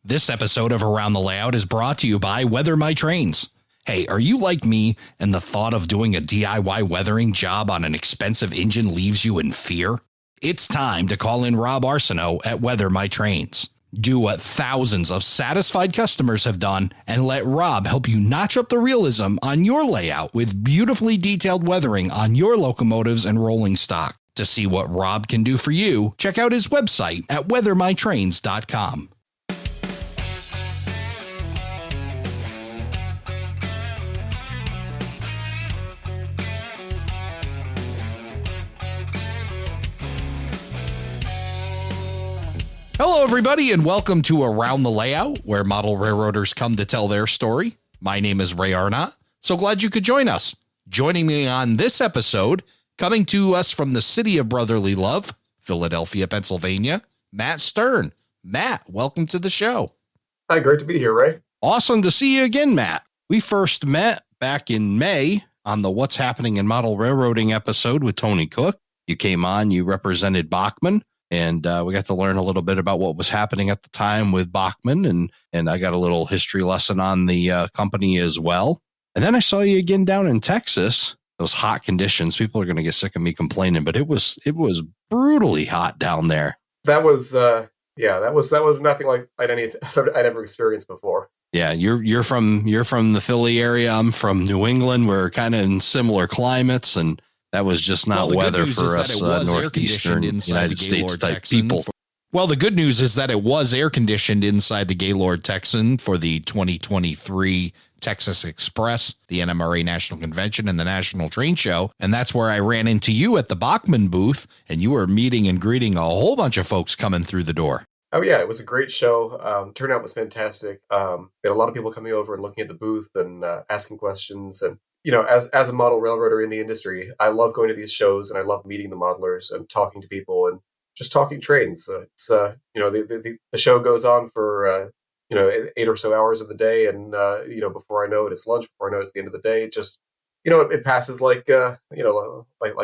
This episode of Around the Layout is brought to you by Weather My Trains. Hey, are you like me and the thought of doing a DIY weathering job on an expensive engine leaves you in fear? It's time to call in Rob Arsenault at Weather My Trains. Do what thousands of satisfied customers have done and let Rob help you notch up the realism on your layout with beautifully detailed weathering on your locomotives and rolling stock. To see what Rob can do for you, check out his website at weathermytrains.com. Hello, everybody, and welcome to Around the Layout, where model railroaders come to tell their story. My name is Ray Arnott. So glad you could join us. Joining me on this episode, coming to us from the city of brotherly love, Philadelphia, Pennsylvania, Matt Stern. Matt, welcome to the show. Hi, great to be here, Ray. Awesome to see you again, Matt. We first met back in May on the What's Happening in Model Railroading episode with Tony Cook. You came on, you represented Bachmann. And we got to learn a little bit about what was happening at the time with Bachmann. And I got a little history lesson on the company as well. And then I saw you again down in Texas, those hot conditions. People are going to get sick of me complaining, but it was brutally hot down there. That was nothing like I'd ever experienced before. Yeah, you're from the Philly area. I'm from New England. We're kind of in similar climates, and that was just not weather for us northeastern United States type people. Well, the good news is that it was air conditioned inside the Gaylord Texan for the 2023 Texas Express, the NMRA National Convention, and the National Train Show. And that's where I ran into you at the Bachmann booth, and you were meeting and greeting a whole bunch of folks coming through the door. Oh, yeah, it was a great show. Turnout was fantastic. We had a lot of people coming over and looking at the booth and asking questions. And you know, as a model railroader in the industry, I love going to these shows and I love meeting the modelers and talking to people and just talking trains. It's the show goes on for 8 or so hours of the day, and before I know it, it's lunch. Before I know it, it's the end of the day. It passes like a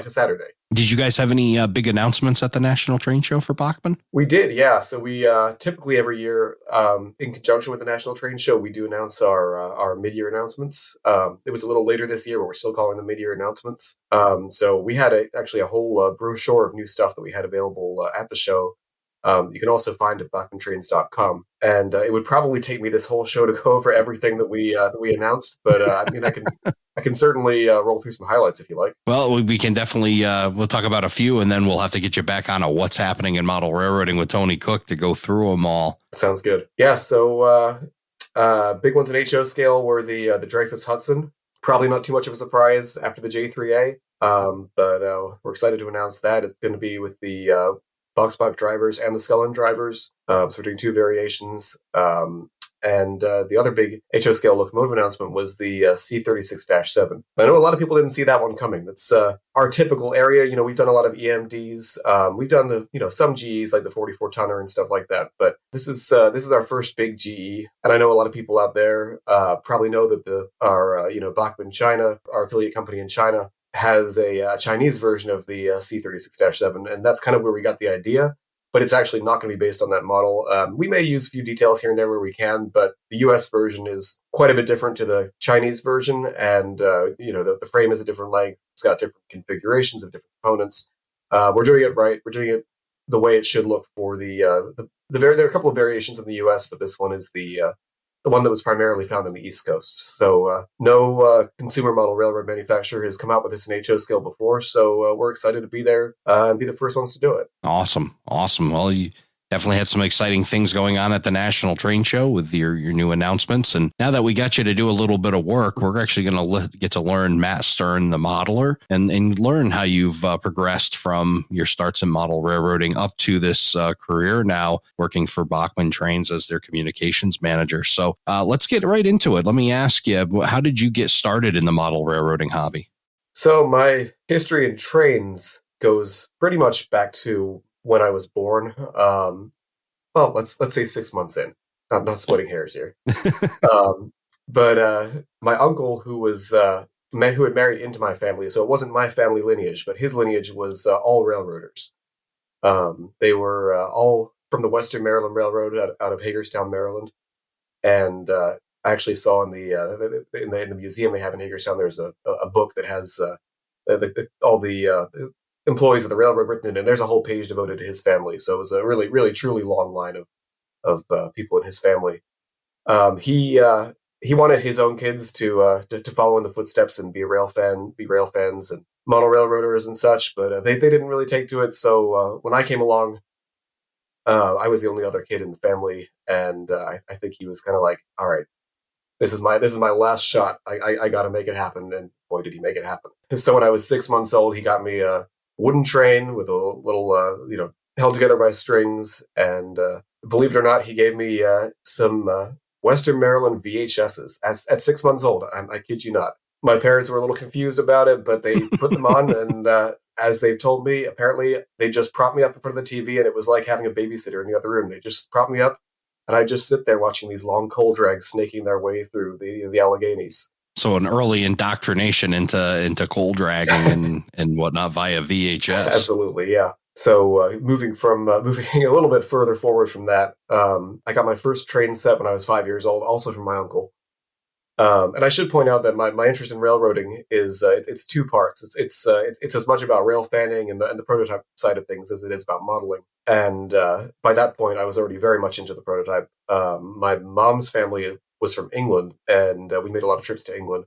Saturday. Did you guys have any big announcements at the National Train Show for Bachmann? We did, yeah. So we typically every year, in conjunction with the National Train Show, we do announce our mid-year announcements. It was a little later this year, but we're still calling them mid-year announcements. So we had actually a whole brochure of new stuff that we had available at the show. You can also find it at bachmanntrains.com. And it would probably take me this whole show to go over everything that we announced, but I can certainly roll through some highlights if you like. Well, we can definitely, we'll talk about a few, and then we'll have to get you back on a What's Happening in Model Railroading with Tony Cook to go through them all. Sounds good. Yeah, so big ones in HO scale were the Dreyfuss Hudson. Probably not too much of a surprise after the J3A, but we're excited to announce that. It's going to be with the Boxbox drivers and the Scullin drivers. So we're doing two variations. And the other big HO scale locomotive announcement was the C36-7. I know a lot of people didn't see that one coming. That's our typical area. You know, we've done a lot of EMDs. We've done some GEs like the 44 tonner and stuff like that. But this is our first big GE. And I know a lot of people out there probably know that our Bachmann China, our affiliate company in China, has a Chinese version of the C36-7, and that's kind of where we got the idea. But it's actually not going to be based on that model. We may use a few details here and there where we can, but the U.S. version is quite a bit different to the Chinese version, and the frame is a different length. It's got different configurations of different components. We're doing it right. We're doing it the way it should look for there are a couple of variations in the U.S., but this one is the one that was primarily found on the East Coast. So no consumer model railroad manufacturer has come out with this in HO scale before. So we're excited to be there and be the first ones to do it. Awesome. Well, you definitely had some exciting things going on at the National Train Show with your new announcements. And now that we got you to do a little bit of work, we're actually going to get to learn Matt Stern, the modeler, and learn how you've progressed from your starts in model railroading up to this career now working for Bachmann Trains as their communications manager. So let's get right into it. Let me ask you, how did you get started in the model railroading hobby? So my history in trains goes pretty much back to when I was born. Let's say 6 months in. Not splitting hairs here. But my uncle, who had married into my family, so it wasn't my family lineage, but his lineage was all railroaders. They were all from the Western Maryland Railroad out of Hagerstown, Maryland. And I actually saw in the museum they have in Hagerstown, there's a book that has all the employees of the railroad written in, and there's a whole page devoted to his family. So it was a really, really, truly long line of people in his family. He wanted his own kids to follow in the footsteps and be rail fans and model railroaders and such, but they didn't really take to it. So when I came along, I was the only other kid in the family, and I think he was kind of like, all right, this is my last shot. I got to make it happen, and boy, did he make it happen! So when I was 6 months old, he got me a wooden train with a little, held together by strings, and believe it or not, he gave me some Western Maryland VHSs at 6 months old. I kid you not. My parents were a little confused about it, but they put them on, and as they've told me, apparently they just propped me up in front of the TV, and it was like having a babysitter in the other room. They just propped me up, and I just sit there watching these long coal drags snaking their way through the Alleghenies. So an early indoctrination into coal dragging and whatnot via VHS. Absolutely, yeah. So moving a little bit further forward from that, I got my first train set when I was 5 years old, also from my uncle. And I should point out that my interest in railroading is it's two parts. It's as much about rail fanning and the prototype side of things as it is about modeling. And by that point, I was already very much into the prototype. My mom's family was from England, and we made a lot of trips to England.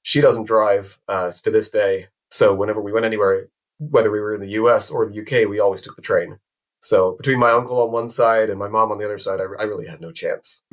She doesn't drive to this day, so whenever we went anywhere, whether we were in the U.S. or the U.K., we always took the train. So between my uncle on one side and my mom on the other side, I really had no chance.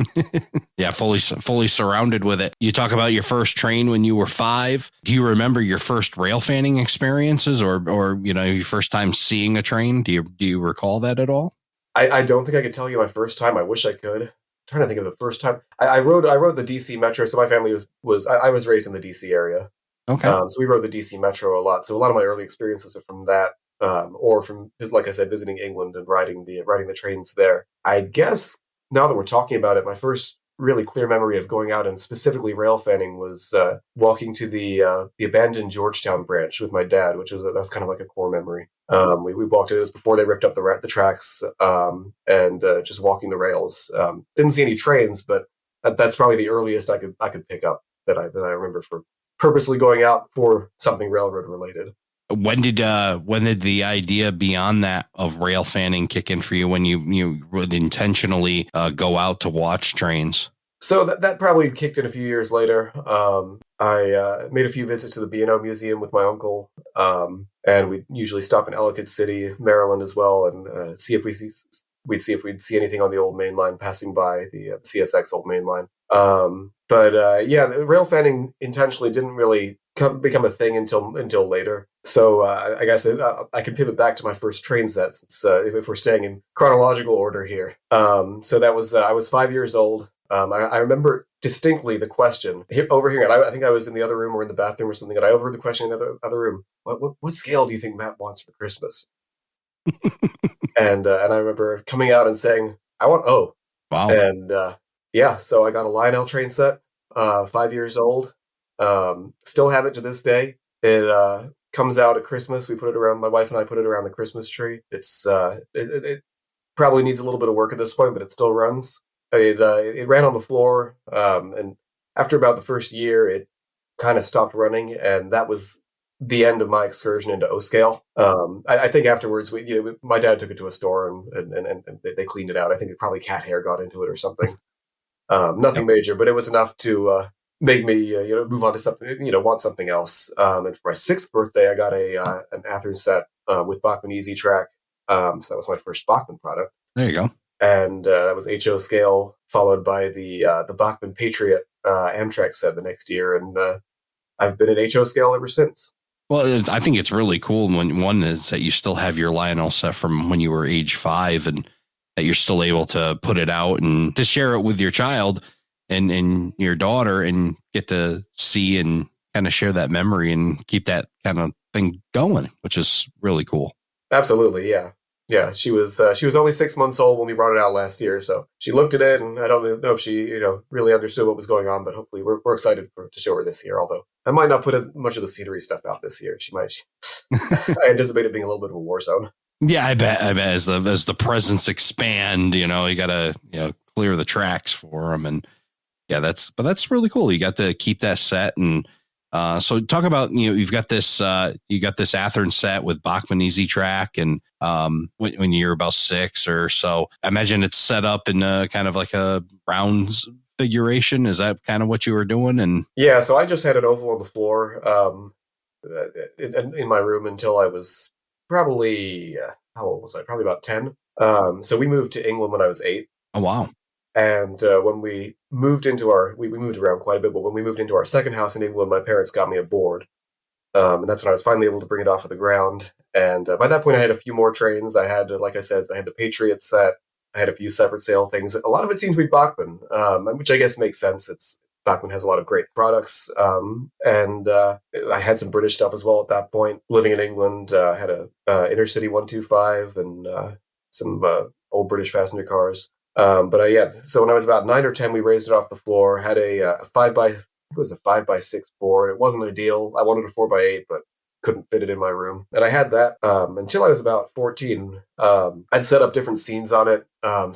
Yeah, fully surrounded with it. You talk about your first train when you were 5. Do you remember your first rail fanning experiences, or your first time seeing a train? Do you recall that at all? I don't think I could tell you my first time. I wish I could. I'm trying to think of the first time. I rode the DC Metro. So my family I was raised in the DC area. Okay. So we rode the DC Metro a lot. So a lot of my early experiences are from that. Or from, like I said, visiting England and riding the trains there. I guess now that we're talking about it, my first really clear memory of going out and specifically rail fanning was walking to the abandoned Georgetown branch with my dad, that was kind of like a core memory. We walked it was before they ripped up the tracks, and just walking the rails. Didn't see any trains, but that's probably the earliest I could pick up that I remember for purposely going out for something railroad related. When did the idea beyond that of rail fanning kick in for you, when you would intentionally go out to watch trains? So that probably kicked in a few years later. I made a few visits to the B&O Museum with my uncle, and we'd usually stop in Ellicott City, Maryland as well, and see if we'd see anything on the old main line passing by, the CSX old main line. The rail fanning intentionally didn't really become a thing until later. So I guess I can pivot back to my first train set, since if we're staying in chronological order here. So that was I was 5 years old. I remember distinctly the question overhearing it. I think I was in the other room or in the bathroom or something, and I overheard the question in the other room. What scale do you think Matt wants for Christmas? and I remember coming out and saying, I want O. Wow. And so I got a Lionel train set, 5 years old. Still have it to this day. It comes out at Christmas. My wife and I put it around the Christmas tree. It probably needs a little bit of work at this point, but it still runs. It ran on the floor, and after about the first year, it kind of stopped running, and that was the end of my excursion into O scale. I think afterwards, my dad took it to a store and they cleaned it out. I think probably cat hair got into it or something. Nothing major, but it was enough to make me move on to something, want something else. And for my 6th birthday, I got an Athearn set with Bachmann Easy Track. So that was my first Bachmann product. There you go. And that was HO scale, followed by the Bachmann Patriot Amtrak set the next year, and I've been at HO scale ever since. Well, I think it's really cool when one is that you still have your Lionel set from when you were age 5, and that you're still able to put it out and to share it with your child and your daughter, and get to see and kind of share that memory and keep that kind of thing going, which is really cool. Absolutely. Yeah. Yeah. She was only 6 months old when we brought it out last year. So she looked at it, and I don't know if she, really understood what was going on, but hopefully we're excited to show her this year. Although I might not put as much of the scenery stuff out this year. She might, I anticipate it being a little bit of a war zone. Yeah, I bet as the presence expand, you got to clear the tracks for them, and yeah, that's really cool. You got to keep that set, and so talk about you've got this Athearn set with Bachmann Easy Track, and when you're about 6 or so, I imagine it's set up in a kind of like a rounds configuration. Is that kind of what you were doing? And Yeah, so I just had an oval on the floor in my room until I was probably how old was I? Probably about 10. So we moved to England when I was 8. oh wow, And when we moved into we moved around quite a bit, but when we moved into our second house in England, my parents got me a board. And that's when I was finally able to bring it off of the ground. And by that point, I had a few more trains. I had, like I said, I had the Patriot set. I had a few separate sale things. A lot of it seemed to be Bachmann, which I guess makes sense. Bachmann has a lot of great products. And I had some British stuff as well at that point. Living in England, I had a Intercity 125 and some old British passenger cars. But yeah, so when I was about 9 or 10, we raised it off the floor, had a 5 by, it was a 5x6 board. It wasn't ideal. I wanted a 4x8, but couldn't fit it in my room. And I had that until I was about 14. I'd set up different scenes on it.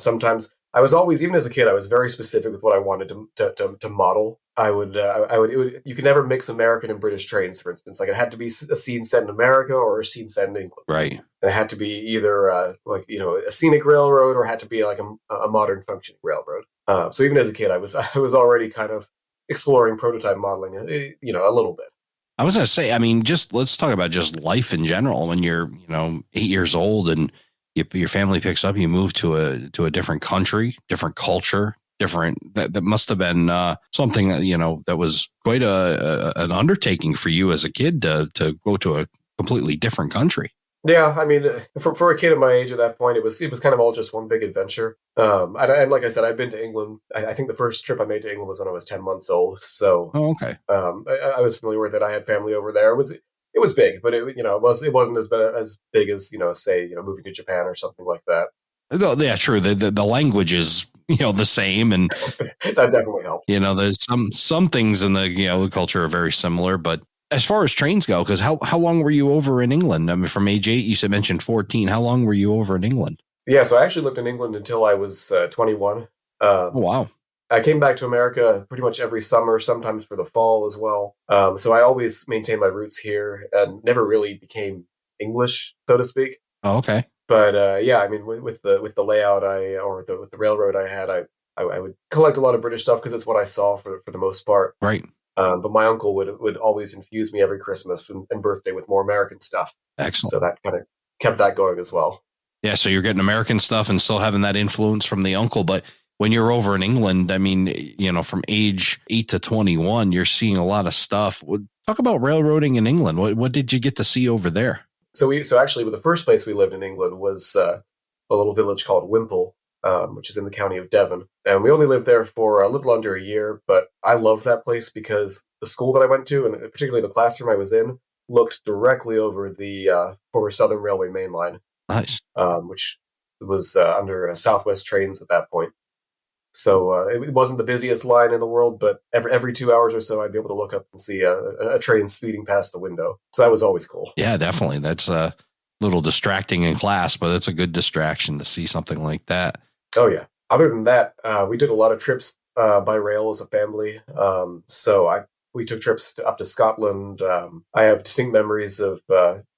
Sometimes I was always, even as a kid, I was very specific with what I wanted to model. You could never mix American and British trains, for instance. Like it had to be a scene set in America or a scene set in England. right. And it had to be either a scenic railroad or it had to be like a modern functioning railroad. So even as a kid, I was already kind of exploring prototype modeling, a little bit. I was going to say, I mean, just let's talk about just life in general. When you're, 8 years old and your family picks up, you move to a different country, different culture, that must have been something that was quite an undertaking for you as a kid to go to a completely different country. Yeah, I mean, for a kid at my age at that point, it was kind of all just one big adventure. And like I said, I'd been to England. I think the first trip I made to England was when I was 10 months old. So Oh, okay. I was familiar with it. I had family over there. It was big, but it wasn't as big as say moving to Japan or something like that. Yeah, true. The language is the same, and That definitely helped. there's some things in the culture are very similar, but as far as trains go, because how long were you over in England? I mean, from age 8, mentioned 14. How long were you over in England? Yeah, so I actually lived in England until I was 21. Oh, wow. I came back to America pretty much every summer, sometimes for the fall as well. So I always maintained my roots here and never really became English, so to speak. Oh, okay. But yeah, I mean, with the layout with the railroad I had, I would collect a lot of British stuff because it's what I saw for the most part. Right. But my uncle would always infuse me every Christmas and birthday with more American stuff. Excellent. So that kind of kept that going as well. Yeah, so you're getting American stuff and still having that influence from the uncle. But when you're over in England, I mean, from age 8 to 21, you're seeing a lot of stuff. Talk about railroading in England. What did you get to see over there? So actually, the first place we lived in England was a little village called Wimple, which is in the county of Devon. And we only lived there for a little under a year, but I loved that place because the school that I went to, and particularly the classroom I was in, looked directly over the former Southern Railway main line. Nice. Which was under Southwest Trains at that point. So it wasn't the busiest line in the world, but every 2 hours or so, I'd be able to look up and see a train speeding past the window. So that was always cool. Yeah, definitely. That's a little distracting in class, but it's a good distraction to see something like that. Oh, yeah. Other than that, we did a lot of trips by rail as a family. We took trips up to Scotland. I have distinct memories of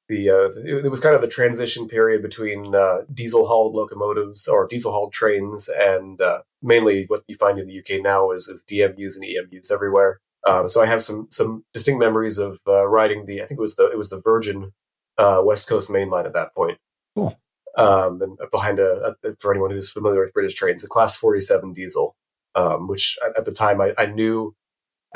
it was kind of the transition period between diesel-hauled locomotives or diesel-hauled trains and mainly what you find in the UK now is DMUs and EMUs everywhere. So I have some distinct memories of riding I think it was the Virgin West Coast Main Line at that point. Cool. And behind for anyone who's familiar with British trains, a Class 47 diesel, which at the time I knew.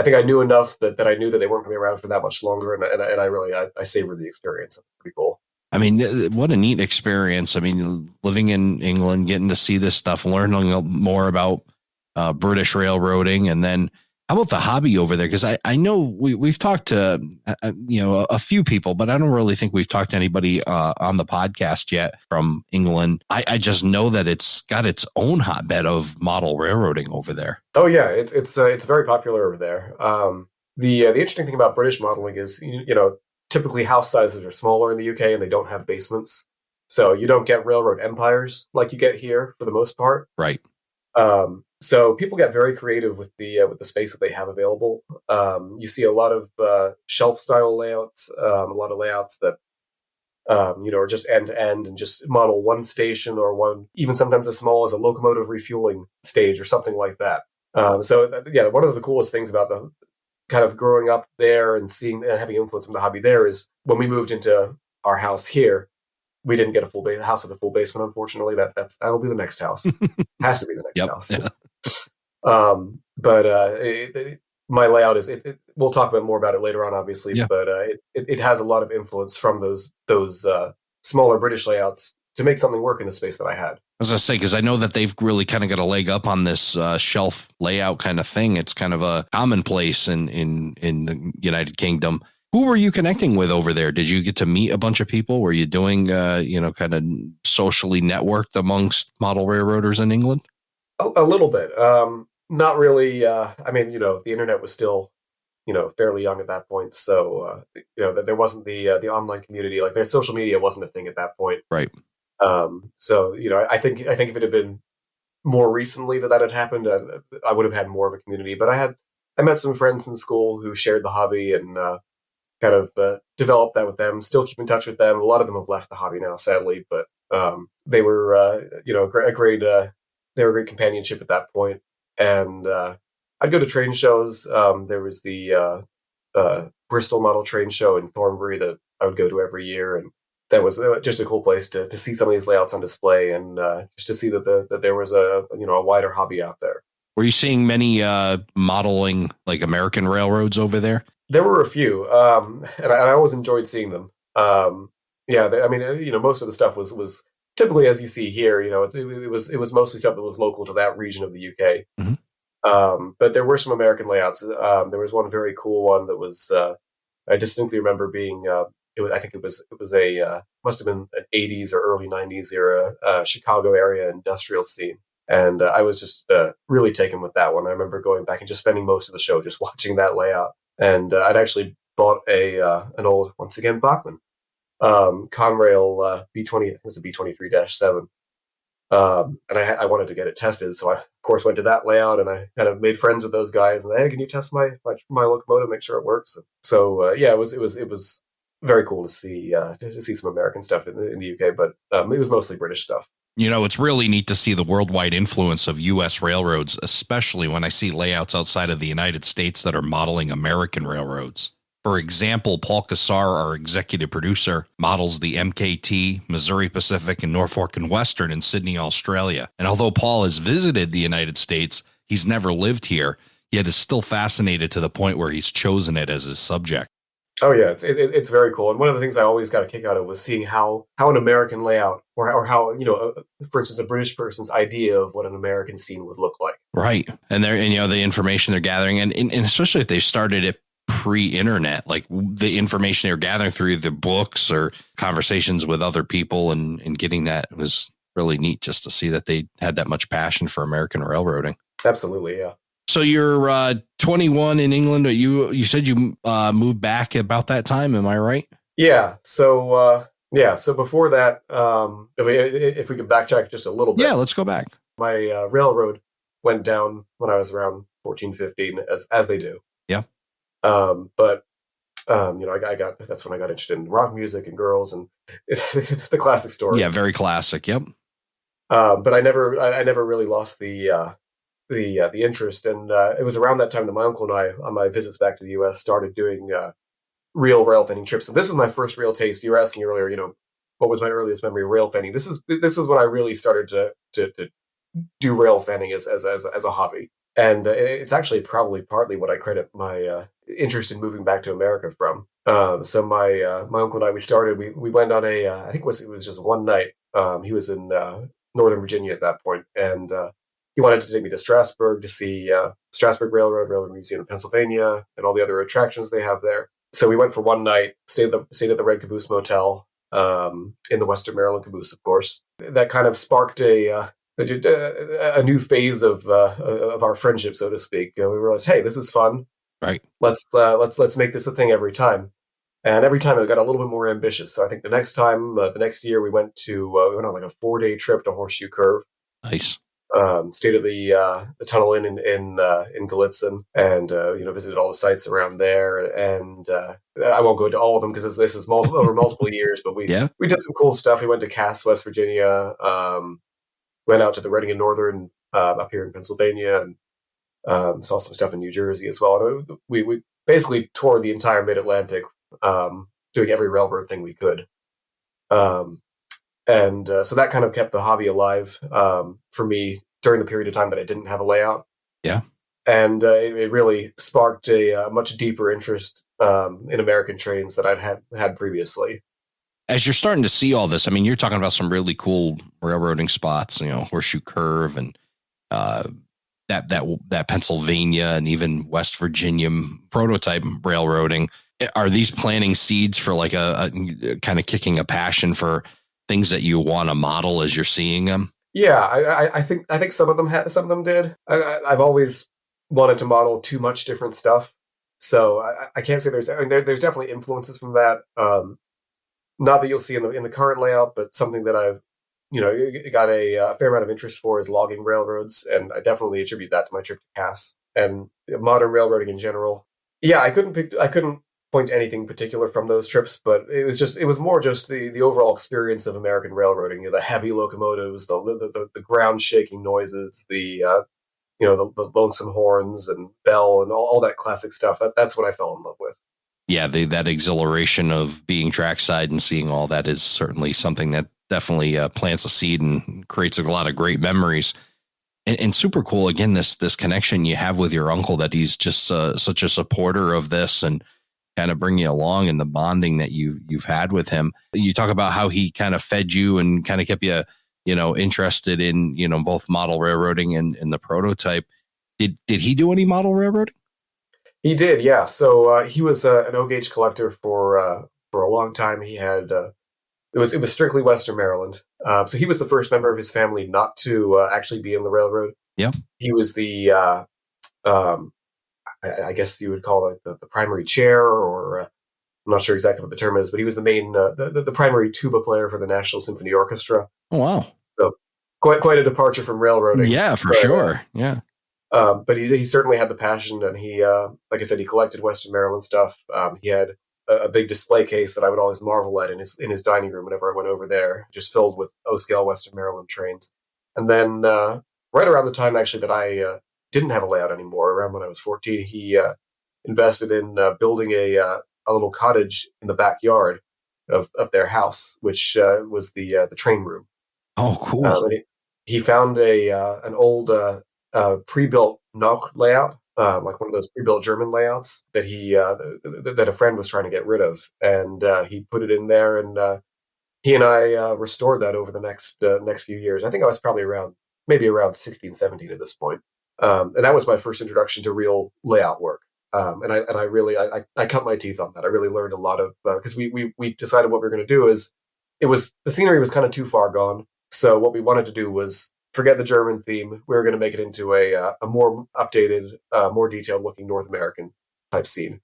I think I knew enough that I knew that they weren't going to be around for that much longer, and I really savored the experience. It's pretty cool. I mean, what a neat experience. I mean, living in England, getting to see this stuff, learning more about British railroading, and then how about the hobby over there? Because I know we've talked to a few people, but I don't really think we've talked to anybody on the podcast yet from England. I just know that it's got its own hotbed of model railroading over there. Oh yeah, it's very popular over there. The interesting thing about British modeling is typically house sizes are smaller in the UK and they don't have basements. So you don't get railroad empires like you get here for the most part. Right. So people get very creative with the space that they have available. You see a lot of shelf style layouts, a lot of layouts that are just end to end and just model one station or one, even sometimes as small as a locomotive refueling stage or something like that. One of the coolest things about the kind of growing up there and seeing and having influence on the hobby there is when we moved into our house here, we didn't get a house with a full basement. Unfortunately, that'll be the next house. Has to be the next Yep. house. Yeah. My layout is. We'll talk about more about it later on, obviously. Yeah. But it has a lot of influence from those smaller British layouts to make something work in the space that I had. I was going to say, because I know that they've really kind of got a leg up on this shelf layout kind of thing. It's kind of a commonplace in the United Kingdom. Who were you connecting with over there? Did you get to meet a bunch of people? Were you doing, kind of socially networked amongst model railroaders in England? A little bit. Not really. The internet was still, fairly young at that point. So, there wasn't the online community. Like, their social media wasn't a thing at that point. Right. I think if it had been more recently that had happened, I would have had more of a community. But I met some friends in school who shared the hobby and kind of developed that with them. Still keep in touch with them. A lot of them have left the hobby now, sadly, but they were a great companionship at that point. And I'd go to train shows. There was the Bristol Model Train Show in Thornbury that I would go to every year, and that was just a cool place to see some of these layouts on display and just to see that there was a wider hobby out there. Were you seeing many modeling like American railroads over there? There were a few, and I always enjoyed seeing them. Most of the stuff was typically as you see here. It was mostly stuff that was local to that region of the UK. Mm-hmm. But there were some American layouts. There was one very cool one that was I distinctly remember being. I think it was must have been an 80s or early 90s era Chicago area industrial scene. And I was just really taken with that one. I remember going back and just spending most of the show just watching that layout. And I'd actually bought an old, once again, Bachmann Conrail B20. I think it was a B23-7. And I wanted to get it tested. So I, of course, went to that layout and I kind of made friends with those guys. And hey, can you test my locomotive, make sure it works? And so, it was very cool to see some American stuff in the UK, but it was mostly British stuff. It's really neat to see the worldwide influence of U.S. railroads, especially when I see layouts outside of the United States that are modeling American railroads. For example, Paul Cassar, our executive producer, models the MKT, Missouri Pacific, and Norfolk and Western in Sydney, Australia. And although Paul has visited the United States, he's never lived here, yet is still fascinated to the point where he's chosen it as his subject. Oh yeah, it's very cool. And one of the things I always got a kick out of was seeing how an American layout or how, for instance, a British person's idea of what an American scene would look like. Right. And the information they're gathering and especially if they started it pre-internet, like the information they're gathering through the books or conversations with other people and getting that was really neat just to see that they had that much passion for American railroading. Absolutely. Yeah. So you're 21 in England. You said you moved back about that time. Am I right? Yeah. So before that, if we could backtrack just a little bit. Yeah, let's go back. My railroad went down when I was around 14, 15, as they do. Yeah. That's when I got interested in rock music and girls and the classic story. Yeah, very classic. Yep. But I never really lost the interest, and it was around that time that my uncle and I, on my visits back to the U.S., started doing real rail fanning trips. And this was my first real taste. You were asking earlier, what was my earliest memory of rail fanning? This is when I really started to do rail fanning as a hobby, and it's actually probably partly what I credit my interest in moving back to America from. So my uncle and I, we went on I think it was just one night. He was in Northern Virginia at that point, and he wanted to take me to Strasburg to see Strasburg Railroad Museum in Pennsylvania, and all the other attractions they have there. So we went for one night, stayed at the Red Caboose Motel in the Western Maryland Caboose, of course. That kind of sparked a new phase of our friendship, so to speak. We realized, hey, this is fun. Right. Let's make this a thing every time. And every time it got a little bit more ambitious. So I think the next year, we went on like a 4 day trip to Horseshoe Curve. Nice. Stayed at the Tunnel Inn in Gallitzin, and visited all the sites around there. And I won't go into all of them because this is over multiple years. But we Yeah. we did some cool stuff. We went to Cass, West Virginia. Went out to the Reading and Northern up here in Pennsylvania, and saw some stuff in New Jersey as well. And we basically toured the entire Mid Atlantic, doing every railroad thing we could. Um, and so that kind of kept the hobby alive for me during the period of time that I didn't have a layout. Yeah. And it really sparked a much deeper interest in American trains that I'd had previously. As you're starting to see all this, I mean, you're talking about some really cool railroading spots, Horseshoe Curve and that Pennsylvania and even West Virginia prototype railroading. Are these planting seeds for like a kind of kicking a passion for things that you want to model as you're seeing them? Yeah, I think some of them did. I've always wanted to model too much different stuff, so I can't say there's definitely influences from that. Not that you'll see in the current layout, but something that I've got a fair amount of interest for is logging railroads, and I definitely attribute that to my trip to Cass and modern railroading in general. Yeah, I couldn't point to anything particular from those trips, but it was more just the overall experience of American railroading. The heavy locomotives, the ground shaking noises, the lonesome horns and bell and all that classic stuff. That's what I fell in love with. Yeah, that exhilaration of being trackside and seeing all that is certainly something that definitely plants a seed and creates a lot of great memories. And super cool, again, this connection you have with your uncle, that he's just such a supporter of this and kind of bring you along, and the bonding that you've had with him. You talk about how he kind of fed you and kind of kept you, interested in, both model railroading and the prototype. Did he do any model railroading? He did, yeah. So he was an O gauge collector for a long time. He had it was strictly Western Maryland. So he was the first member of his family not to actually be in the railroad. Yeah. He was the um, I guess you would call it the primary chair, or I'm not sure exactly what the term is, but he was the main the primary tuba player for the National Symphony Orchestra. Oh, wow. So quite a departure from railroading. Yeah, for but, sure. Yeah. But he certainly had the passion, and he, like I said, he collected Western Maryland stuff. He had a big display case that I would always marvel at in his dining room whenever I went over there, just filled with O-scale Western Maryland trains. And then right around the time actually that I didn't have a layout anymore, around when I was 14, he invested in building a little cottage in the backyard of their house, which was the train room. Oh, cool. And he found an old pre-built Noch layout, like one of those pre-built German layouts that that a friend was trying to get rid of, and he put it in there, and he and I restored that over the next few years. I think I was probably around 16, 17 at this point, and that was my first introduction to real layout work. And I really I cut my teeth on that. I really learned a lot of because we decided what we were going to do is the scenery was kind of too far gone. So what we wanted to do was forget the German theme. We were going to make it into a more updated, more detailed looking North American type scene.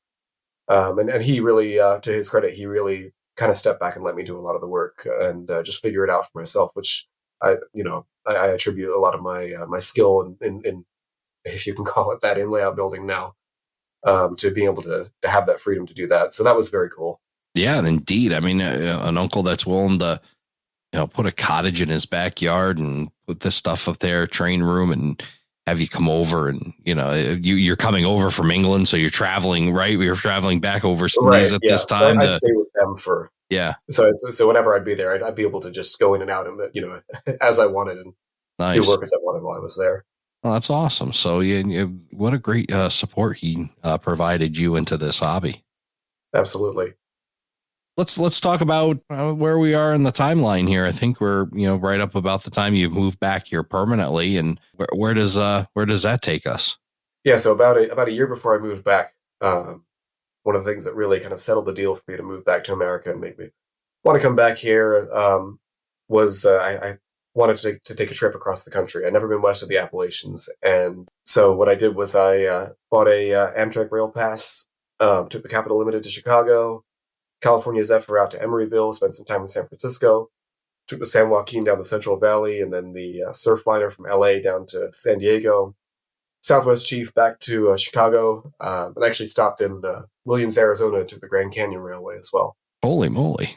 And he really, to his credit, he really kind of stepped back and let me do a lot of the work and just figure it out for myself, which I attribute a lot of my skill in, if you can call it that, in layout building now, to being able to have that freedom to do that. So that was very cool. Yeah, indeed. I mean, an uncle that's willing to, put a cottage in his backyard and put this stuff up there, train room, and have you come over, and you're coming over from England, so you're traveling, right? We were traveling back overseas right, at yeah. this time. I'd stay with them for yeah. So whenever I'd be there, I'd be able to just go in and out, and as I wanted, and Nice. do work as I wanted while I was there. Well, that's awesome. So what a great support he provided you into this hobby. Absolutely. Let's talk about where we are in the timeline here. I think we're right up about the time you've moved back here permanently, and where does that take us? Yeah, so about a year before I moved back, one of the things that really kind of settled the deal for me to move back to America and make me want to come back here was I wanted to take a trip across the country. I'd never been west of the Appalachians, and so what I did was I bought a Amtrak rail pass, took the Capital Limited to Chicago, California Zephyr out to Emeryville, spent some time in San Francisco, took the San Joaquin down the Central Valley, and then the Surfliner from LA down to San Diego. Southwest Chief back to Chicago, and actually stopped in Williams, Arizona, to the Grand Canyon Railway as well. Holy moly!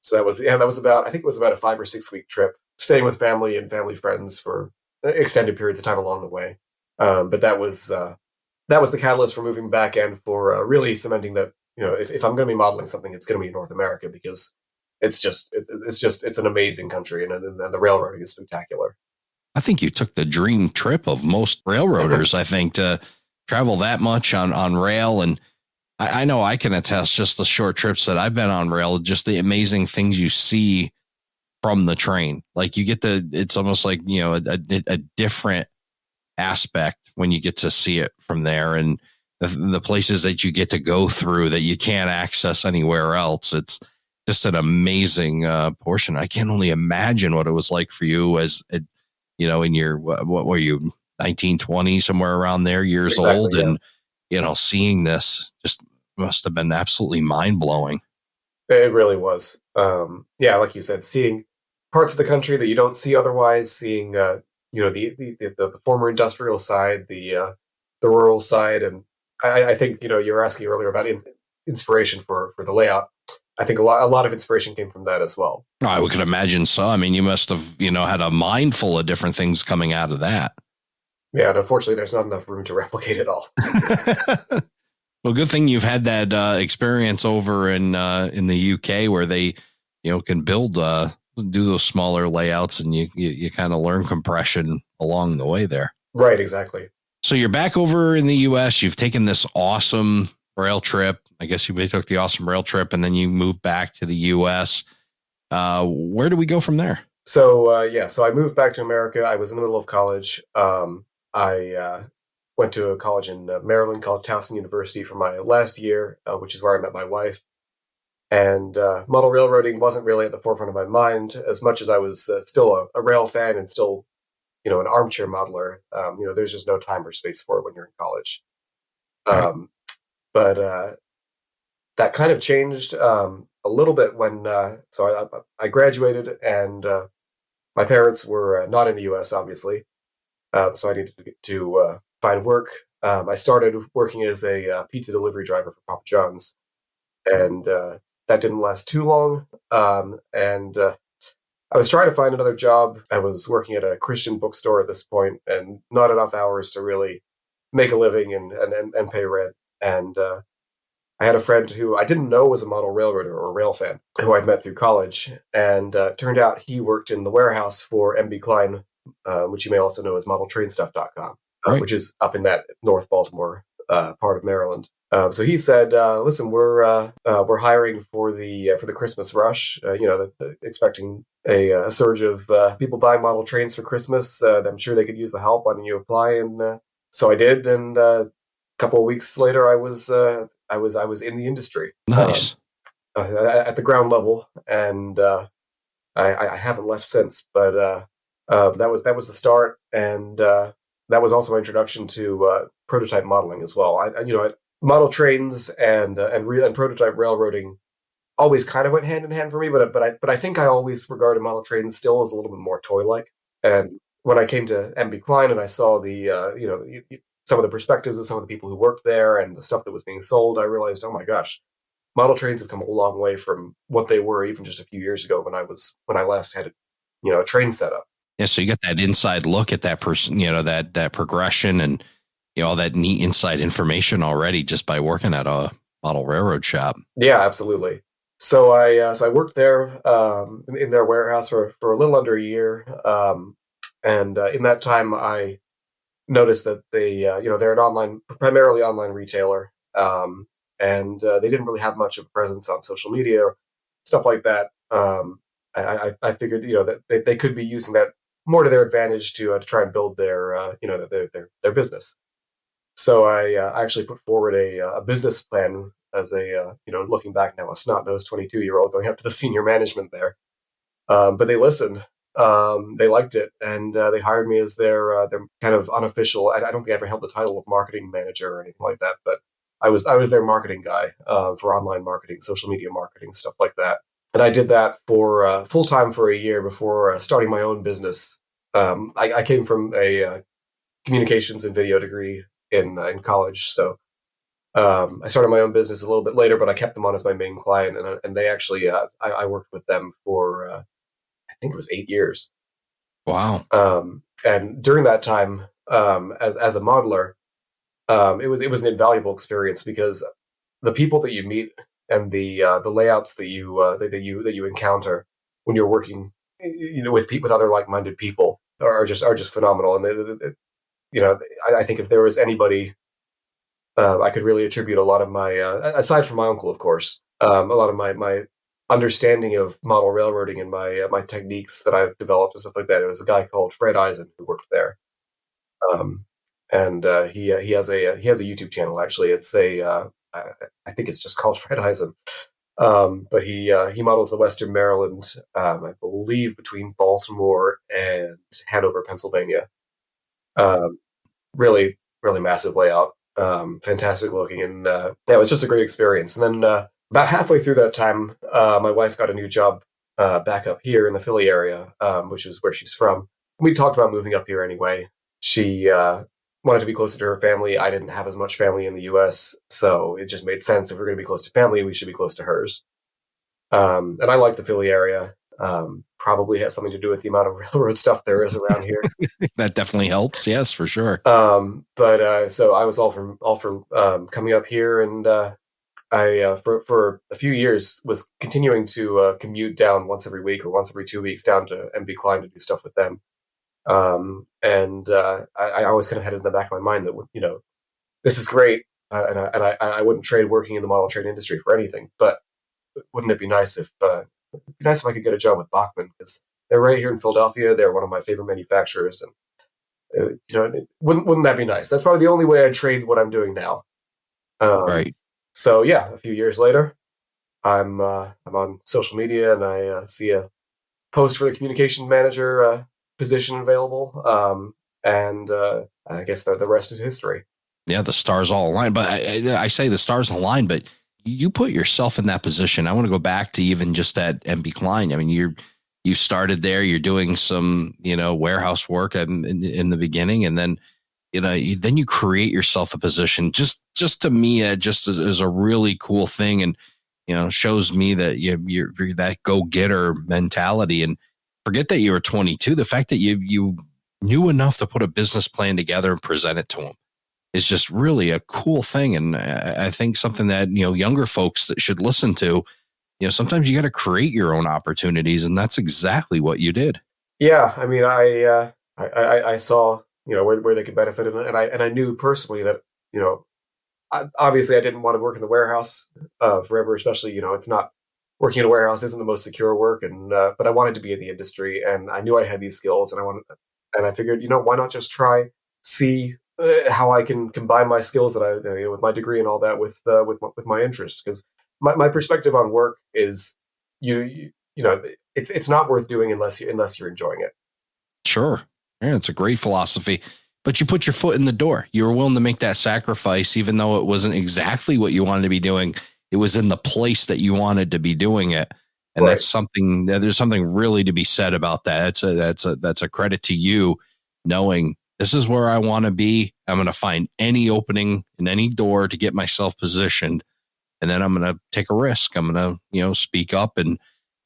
So that was about, I think it was about a 5 or 6 week trip, staying with family and family friends for extended periods of time along the way. But that was the catalyst for moving back and for really cementing that, if I'm going to be modeling something, it's going to be North America, because it's an amazing country, and the railroading is spectacular. I think you took the dream trip of most railroaders, I think, to travel that much on rail. And I know I can attest, just the short trips that I've been on rail, just the amazing things you see from the train. Like you get it's almost like, a different aspect when you get to see it from there, and the places that you get to go through that you can't access anywhere else. It's just an amazing portion. I can't only imagine what it was like for you as in your, what were you, 19, 20, somewhere around there, years Exactly, old. yeah. And, seeing this just must have been absolutely mind blowing. It really was. Yeah, like you said, seeing parts of the country that you don't see otherwise, seeing, the former industrial side, the rural side. And I think, you were asking earlier about inspiration for the layout. I think a lot of inspiration came from that as well. I could imagine so. I mean, you must have, had a mind full of different things coming out of that. Yeah, and unfortunately, there's not enough room to replicate it all. Well, good thing you've had that experience over in the UK, where they, can build, do those smaller layouts, and you kind of learn compression along the way there. Right, exactly. So you're back over in the US. You've taken this awesome rail trip. I guess you took the awesome rail trip, and then you moved back to the US. Where do we go from there? So I moved back to America. I was in the middle of college. I went to a college in Maryland called Towson University for my last year, which is where I met my wife. And model railroading wasn't really at the forefront of my mind, as much as I was still a rail fan and still, an armchair modeler. There's just no time or space for it when you're in college. But that kind of changed a little bit when I graduated, and my parents were not in the U.S., obviously, so I needed to find work. I started working as a pizza delivery driver for Papa John's, and that didn't last too long. And I was trying to find another job. I was working at a Christian bookstore at this point, and not enough hours to really make a living and pay rent. And I had a friend who I didn't know was a model railroader or rail fan, who I'd met through college, and turned out he worked in the warehouse for MB Klein, which you may also know as modeltrainstuff.com, Right. which is up in that North Baltimore part of Maryland. So he said, "Listen, we're hiring for the Christmas rush. Expecting a surge of people buying model trains for Christmas. I'm sure they could use the help. Why don't you apply?" And so I did. And a couple of weeks later, I was in the industry. Nice. At the ground level, and I haven't left since. But that was the start, and that was also my introduction to prototype modeling as well. Model trains and prototype railroading always kind of went hand in hand for me, but I think I always regarded model trains still as a little bit more toy-like. And when I came to MB Klein and I saw the some of the perspectives of some of the people who worked there and the stuff that was being sold, I realized, oh my gosh, model trains have come a long way from what they were even just a few years ago when I last had a train setup. Yeah, so you get that inside look at that person, that progression, and all that neat inside information already just by working at a model railroad shop. Yeah, absolutely. So I worked there in their warehouse for a little under a year, and in that time I noticed that they're an primarily online retailer, and they didn't really have much of a presence on social media or stuff like that. I figured that they could be using that more to their advantage to try and build their their business. So I actually put forward a business plan as a looking back now, a snot-nosed 22-year-old going up to the senior management there. But they listened. They liked it, and they hired me as their kind of unofficial. I don't think I ever held the title of marketing manager or anything like that, but I was their marketing guy for online marketing, social media marketing, stuff like that. And I did that for full time for a year before starting my own business. I came from a communications and video degree in college, so I started my own business a little bit later, but I kept them on as my main client, and they actually I worked with them for I think it was 8 years. Wow. And during that time, as a modeler, it was an invaluable experience because the people that you meet and the layouts that you encounter when you're working, with other like minded people are just phenomenal. And I think if there was anybody, I could really attribute a lot of my aside from my uncle, of course, a lot of my understanding of model railroading and my techniques that I've developed and stuff like that. It was a guy called Fred Eisen who worked there. Um, and he has a YouTube channel. Actually, it's I think it's just called Fred Eisen. But he models the Western Maryland, I believe, between Baltimore and Hanover, Pennsylvania. Um, really massive layout, fantastic looking, and yeah, it was just a great experience. And then about halfway through that time, my wife got a new job back up here in the Philly area, which is where she's from. We talked about moving up here anyway. She wanted to be closer to her family. I didn't have as much family in the U.S., so it just made sense. If we're going to be close to family, we should be close to hers. And I like the Philly area. Probably has something to do with the amount of railroad stuff there is around here. That definitely helps. Yes, for sure. But so I was all for coming up here, and I for a few years was continuing to commute down once every week or once every 2 weeks down to MB Klein to do stuff with them. And I always kind of had it in the back of my mind that this is great, and I wouldn't trade working in the model train industry for anything. But wouldn't it be nice if I could get a job with Bachmann, because they're right here in Philadelphia. They're one of my favorite manufacturers, and wouldn't that be nice? That's probably the only way I'd trade what I'm doing now. Right. So yeah, a few years later, I'm on social media and I see a post for the communications manager position available, and I guess the rest is history. Yeah, the stars all align. But I say the stars align, but you put yourself in that position. I want to go back to even just that MB Klein. I mean, you started there. You're doing some warehouse work in the beginning, and then then you create yourself a position. Just to me, just is a really cool thing, and shows me that you're that go getter mentality. And forget that you were 22. The fact that you knew enough to put a business plan together and present it to them is just really a cool thing. And I think something that younger folks that should listen to. Sometimes you got to create your own opportunities, and that's exactly what you did. Yeah, I mean, I saw where they could benefit, and I knew personally that obviously I didn't want to work in the warehouse forever, especially it's not working in a warehouse isn't the most secure work, and but I wanted to be in the industry, and I knew I had these skills, and I figured why not just see how I can combine my skills that I with my degree and all that with my interests, because my perspective on work is it's not worth doing unless you're enjoying it. Sure. Yeah, it's a great philosophy, but you put your foot in the door. You were willing to make that sacrifice, even though it wasn't exactly what you wanted to be doing. It was in the place that you wanted to be doing it. And right. There's something really to be said about that. That's a credit to you, knowing this is where I want to be. I'm going to find any opening in any door to get myself positioned. And then I'm going to take a risk. I'm going to, speak up and,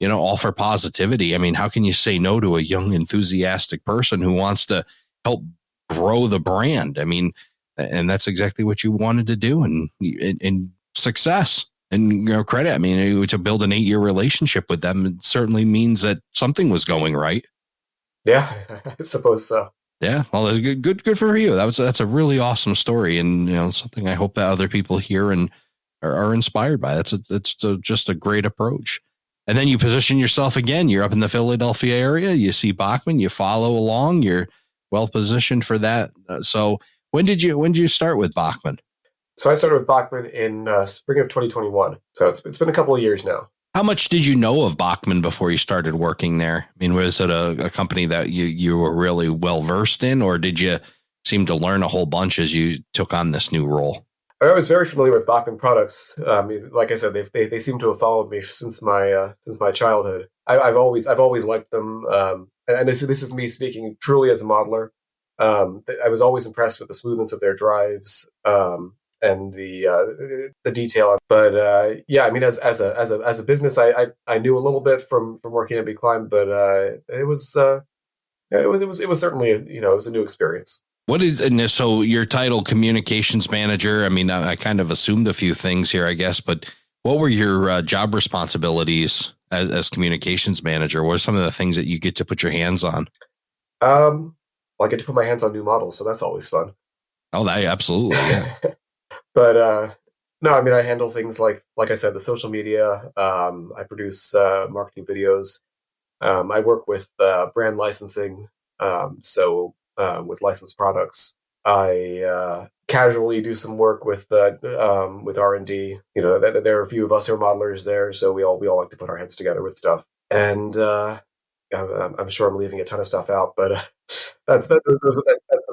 offer positivity. I mean, how can you say no to a young, enthusiastic person who wants to help grow the brand? I mean, and that's exactly what you wanted to do, and success and credit. I mean, to build an 8-year relationship with them, it certainly means that something was going right. Yeah, I suppose so. Yeah, well, good for you. That's a really awesome story, and something I hope that other people hear and are inspired by. That's just a great approach. And then you position yourself again. You're up in the Philadelphia area. You see Bachmann. You follow along. You're well positioned for that. So when did you start with Bachmann? So I started with Bachmann in spring of 2021. So it's been a couple of years now. How much did you know of Bachmann before you started working there? I mean, was it a company that you were really well versed in, or did you seem to learn a whole bunch as you took on this new role? I was very familiar with Bachmann products. Like I said, they seem to have followed me since my childhood. I've always liked them, and this is me speaking truly as a modeler. I was always impressed with the smoothness of their drives, and the detail. But yeah, I mean, as a business, I knew a little bit from working at Climb, but it was certainly it was a new experience. What is, and so your title, communications manager? I mean, I kind of assumed a few things here, I guess, but what were your job responsibilities as communications manager? What are some of the things that you get to put your hands on? Well, I get to put my hands on new models, so that's always fun. Oh, that absolutely, yeah. But no, I mean, I handle things like I said, the social media. I produce marketing videos. I work with brand licensing, so with licensed products. I casually do some work with R&D. You know, there are a few of us who are modelers there, so we all like to put our heads together with stuff. And I'm sure I'm leaving a ton of stuff out, but that's the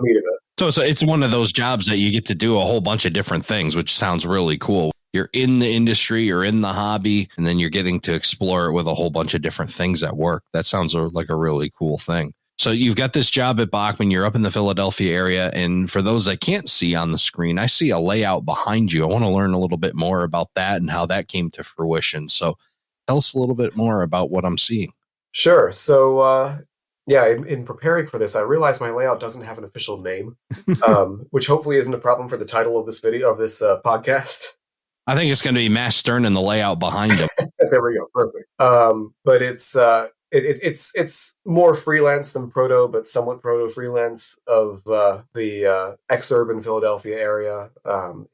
meat of it. So it's one of those jobs that you get to do a whole bunch of different things, which sounds really cool. You're in the industry, you're in the hobby, and then you're getting to explore it with a whole bunch of different things at work. That sounds like a really cool thing. So you've got this job at Bachmann, you're up in the Philadelphia area. And for those that can't see on the screen, I see a layout behind you. I want to learn a little bit more about that and how that came to fruition. So tell us a little bit more about what I'm seeing. Sure. So, yeah, in preparing for this, I realized my layout doesn't have an official name, which hopefully isn't a problem for the title of this video, of this podcast. I think it's going to be Matt Stern and the layout behind him. There we go. Perfect. But it's more freelance than proto, but somewhat proto freelance of the exurban Philadelphia area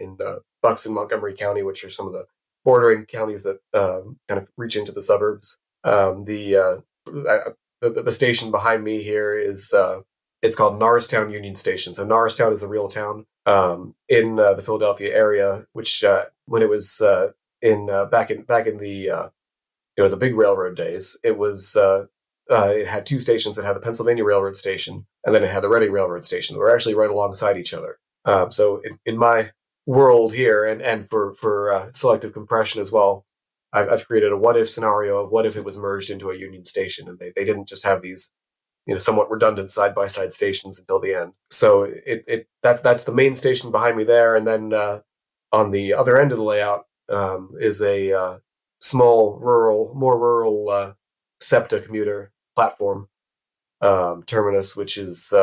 in Bucks and Montgomery County, which are some of the bordering counties that kind of reach into the suburbs. The station behind me here is it's called Norristown Union Station. So Norristown is a real town in the Philadelphia area, which when it was back in the the big railroad days, it was it had two stations. It had the Pennsylvania Railroad Station, and then it had the Reading Railroad Station. They were actually right alongside each other. So in my world here, and for selective compression as well, I've created a what if scenario of what if it was merged into a Union Station, and they didn't just have these somewhat redundant side by side stations until the end. So that's the main station behind me there, and then on the other end of the layout is a small more rural SEPTA commuter platform terminus, which is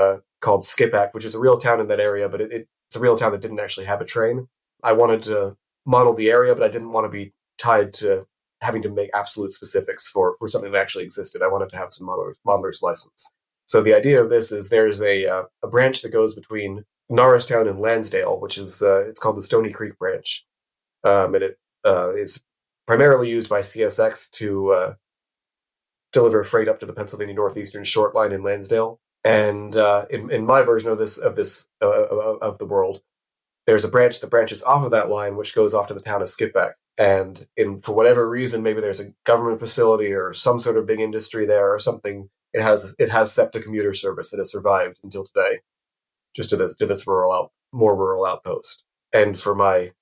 called Skipack, which is a real town in that area, but it's a real town that didn't actually have a train. I wanted to model the area, but I didn't want to be tied to having to make absolute specifics for something that actually existed. I wanted to have some modeler's license. So the idea of this is there's a branch that goes between Norristown and Lansdale, which is it's called the Stony Creek branch, and it is primarily used by CSX to deliver freight up to the Pennsylvania Northeastern Short Line in Lansdale. And in my version of the world, there's a branch that branches off of that line, which goes off to the town of Skipack. And for whatever reason, maybe there's a government facility or some sort of big industry there or something. It has SEPTA commuter service that has survived until today, just to this more rural outpost. And for my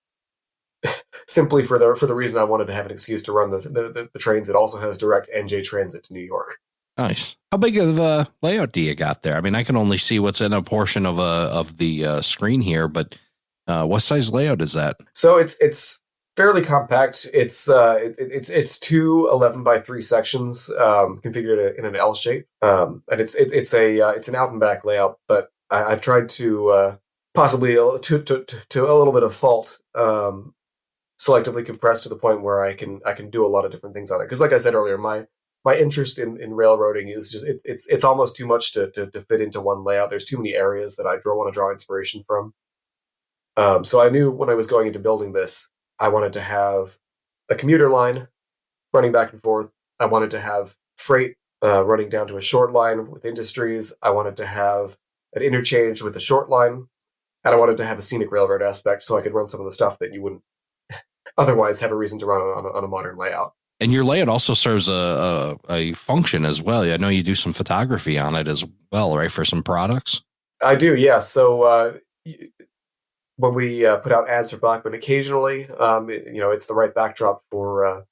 simply for the reason I wanted to have an excuse to run the trains, it also has direct NJ transit to New York. Nice. How big of a layout do you got there? I mean, I can only see what's in a portion of the screen here, but what size layout is that? So it's fairly compact. It's 2 11x3 sections configured in an L shape, and it's an out and back layout. But I've tried to possibly to a little bit of fault selectively compress to the point where I can do a lot of different things on it. Because like I said earlier, my interest in railroading is just it's almost too much to fit into one layout. There's too many areas that I want to draw inspiration from. So I knew when I was going into building this, I wanted to have a commuter line running back and forth. I wanted to have freight running down to a short line with industries. I wanted to have an interchange with the short line, and I wanted to have a scenic railroad aspect so I could run some of the stuff that you wouldn't otherwise have a reason to run on a modern layout. And your layout also serves a function as well. I know you do some photography on it as well, right, for some products? I do, yeah. So when we put out ads for Bachmann occasionally, it's the right backdrop for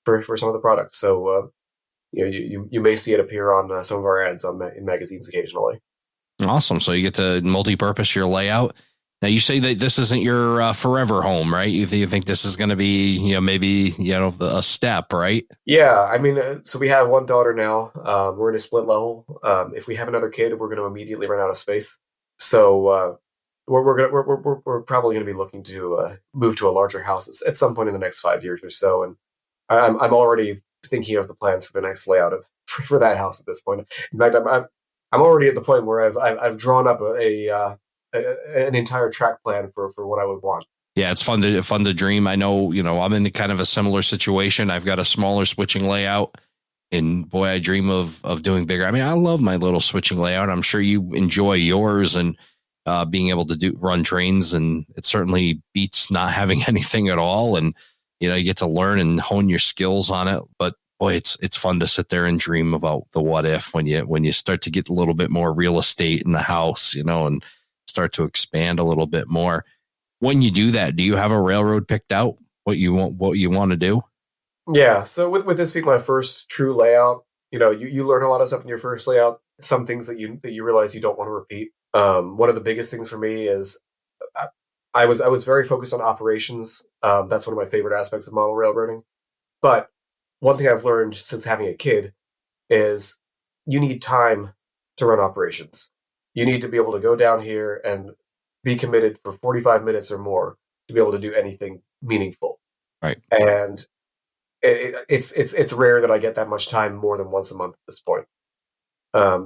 some of the products. So you may see it appear on some of our ads in magazines occasionally. Awesome. So you get to multi-purpose your layout. Now you say that this isn't your forever home, right? You think this is going to be, maybe, a step, right? Yeah, I mean, so we have one daughter now. We're in a split level. If we have another kid, we're going to immediately run out of space. So we're probably going to be looking to move to a larger house at some point in the next 5 years or so. And I'm already thinking of the plans for the next layout for that house at this point. In fact, I'm already at the point where I've drawn up an entire track plan for what I would want. Yeah, it's fun to dream. I know, I'm in kind of a similar situation. I've got a smaller switching layout, and boy, I dream of doing bigger. I mean, I love my little switching layout. I'm sure you enjoy yours, and being able to run trains, and it certainly beats not having anything at all. And you get to learn and hone your skills on it. But boy, it's fun to sit there and dream about the what if when you start to get a little bit more real estate in the house, and start to expand a little bit more. When you do that, do you have a railroad picked out? What you want to do? Yeah. So with this being my first true layout, you learn a lot of stuff in your first layout. Some things that you realize you don't want to repeat. One of the biggest things for me is I was very focused on operations. That's one of my favorite aspects of model railroading. But one thing I've learned since having a kid is you need time to run operations. You need to be able to go down here and be committed for 45 minutes or more to be able to do anything meaningful. Right. And it's rare that I get that much time more than once a month at this point.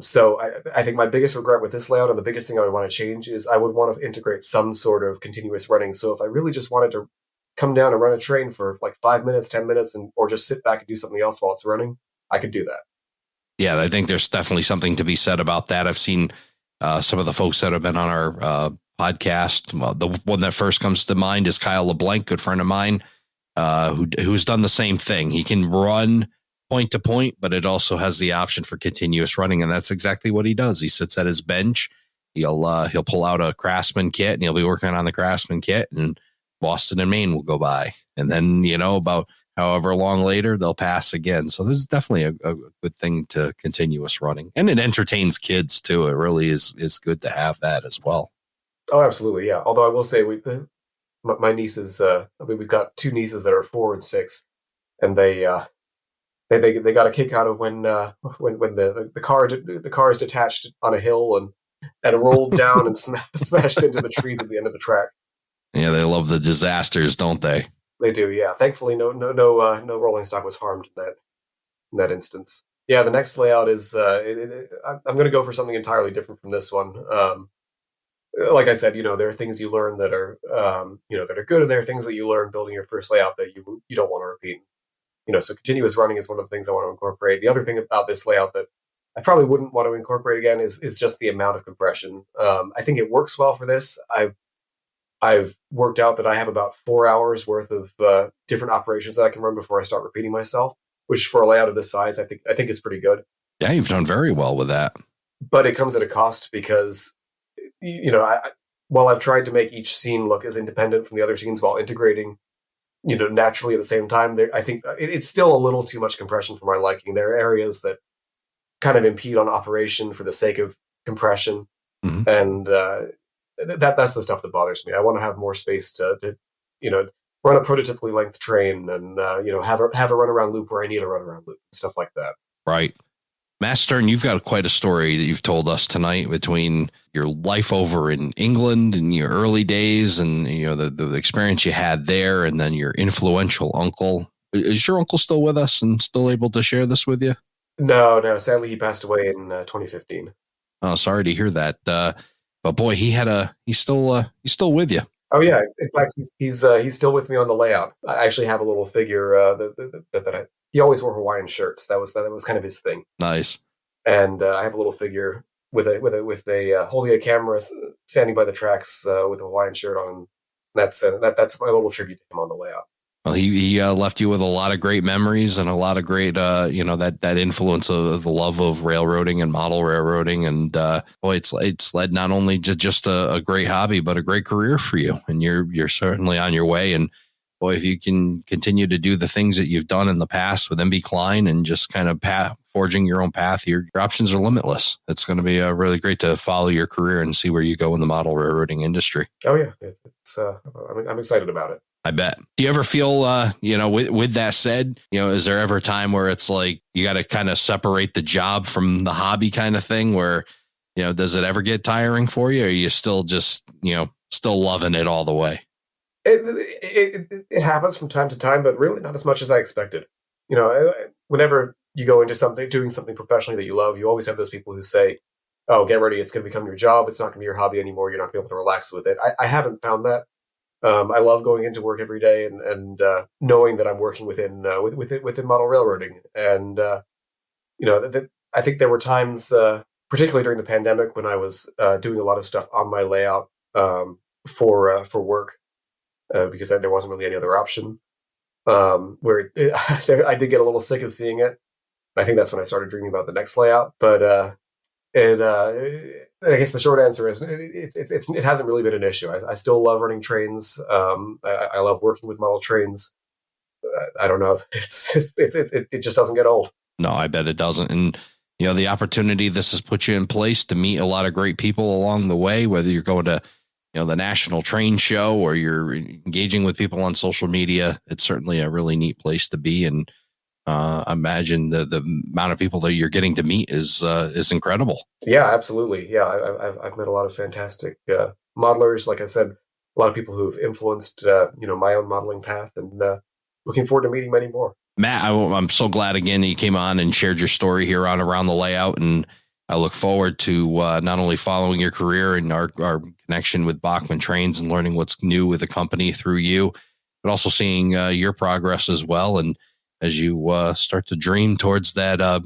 So I think my biggest regret with this layout, and the biggest thing I would want to change, is I would want to integrate some sort of continuous running. So if I really just wanted to come down and run a train for like 5 minutes, 10 minutes, or just sit back and do something else while it's running, I could do that. Yeah, I think there's definitely something to be said about that. I've seen some of the folks that have been on our podcast. Well, the one that first comes to mind is Kyle LeBlanc, good friend of mine, who's done the same thing. He can run point to point, but it also has the option for continuous running, and that's exactly what he does. He sits at his bench. He'll pull out a Craftsman kit, and he'll be working on the Craftsman kit, and Boston and Maine will go by, and then about however long later they'll pass again. So there's definitely a good thing to continuous running, and it entertains kids too. It really is good to have that as well. Oh, absolutely, yeah. Although I will say, my nieces, we've got two nieces that are 4 and 6, and they got a kick out of when the car is detached on a hill and rolled down and smashed into the trees at the end of the track. Yeah, they love the disasters, don't they? They do, yeah. Thankfully, no rolling stock was harmed in that instance. Yeah, the next layout is I'm going to go for something entirely different from this one. Like I said, there are things you learn that are that are good, and there are things that you learn building your first layout that you don't want to repeat. So continuous running is one of the things I want to incorporate. The other thing about this layout that I probably wouldn't want to incorporate again is just the amount of compression. I think it works well for this. I've worked out that I have about 4 hours worth of different operations that I can run before I start repeating myself, which for a layout of this size, I think is pretty good. Yeah, you've done very well with that. But it comes at a cost because, while I've tried to make each scene look as independent from the other scenes while integrating, naturally at the same time, I think it's still a little too much compression for my liking. There are areas that kind of impede on operation for the sake of compression, and that's the stuff that bothers me. I want to have more space to run a prototypically length train and have a runaround loop where I need a runaround loop, stuff like that. Right. Master, and you've got quite a story that you've told us tonight between your life over in England and your early days, and the experience you had there, and then your influential uncle. Is your uncle still with us and still able to share this with you? No. Sadly, he passed away in 2015. Oh, sorry to hear that. But boy, he's still with you. Oh yeah, in fact, he's still with me on the layout. I actually have a little figure he always wore Hawaiian shirts. That was kind of his thing. Nice. And I have a little figure with a holding a camera, standing by the tracks with a Hawaiian shirt on. That's my little tribute to him on the layout. Well, he left you with a lot of great memories and a lot of great, that influence of the love of railroading and model railroading. And boy, it's led not only to just a great hobby, but a great career for you. And you're certainly on your way. And boy, if you can continue to do the things that you've done in the past with MB Klein and just kind of forging your own path, your options are limitless. It's going to be really great to follow your career and see where you go in the model railroading industry. Oh yeah, I'm excited about it. I bet. Do you ever feel, with that said, is there ever a time where it's like you got to kind of separate the job from the hobby kind of thing where, does it ever get tiring for you? Or are you still just, still loving it all the way? It happens from time to time, but really not as much as I expected. Whenever you go into doing something professionally that you love, you always have those people who say, oh, get ready, it's going to become your job. It's not going to be your hobby anymore. You're not going to be able to relax with it. I haven't found that. I love going into work every day and knowing that I'm working within model railroading. And, I think there were times, particularly during the pandemic, when I was doing a lot of stuff on my layout for work because there wasn't really any other option, where I did get a little sick of seeing it. I think that's when I started dreaming about the next layout. But I guess the short answer is it hasn't really been an issue. I still love running trains. I love working with model trains. I don't know. It just doesn't get old. No, I bet it doesn't. And the opportunity this has put you in place to meet a lot of great people along the way, whether you're going to the National Train Show or you're engaging with people on social media. It's certainly a really neat place to be. And I imagine the amount of people that you're getting to meet is incredible. Yeah, absolutely. Yeah, I've met a lot of fantastic modelers. Like I said, a lot of people who've influenced my own modeling path, and looking forward to meeting many more. Matt, I'm so glad again that you came on and shared your story here on Around the Layout, and I look forward to not only following your career and our connection with Bachmann Trains and learning what's new with the company through you, but also seeing your progress as well. And as you start to dream towards that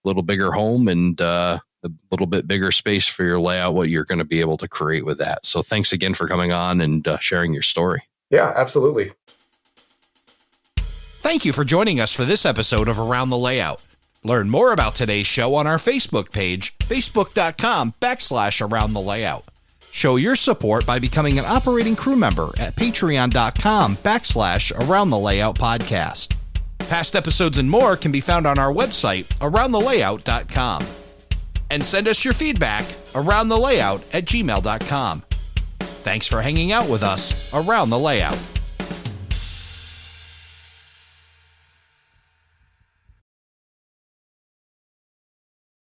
little bigger home and a little bit bigger space for your layout, what you're going to be able to create with that. So thanks again for coming on and sharing your story. Yeah, absolutely. Thank you for joining us for this episode of Around the Layout. Learn more about today's show on our Facebook page, facebook.com/Around the Layout. Show your support by becoming an operating crew member at patreon.com/Around the Layout podcast. Past episodes and more can be found on our website, aroundthelayout.com. And send us your feedback, aroundthelayout@gmail.com. Thanks for hanging out with us around the layout.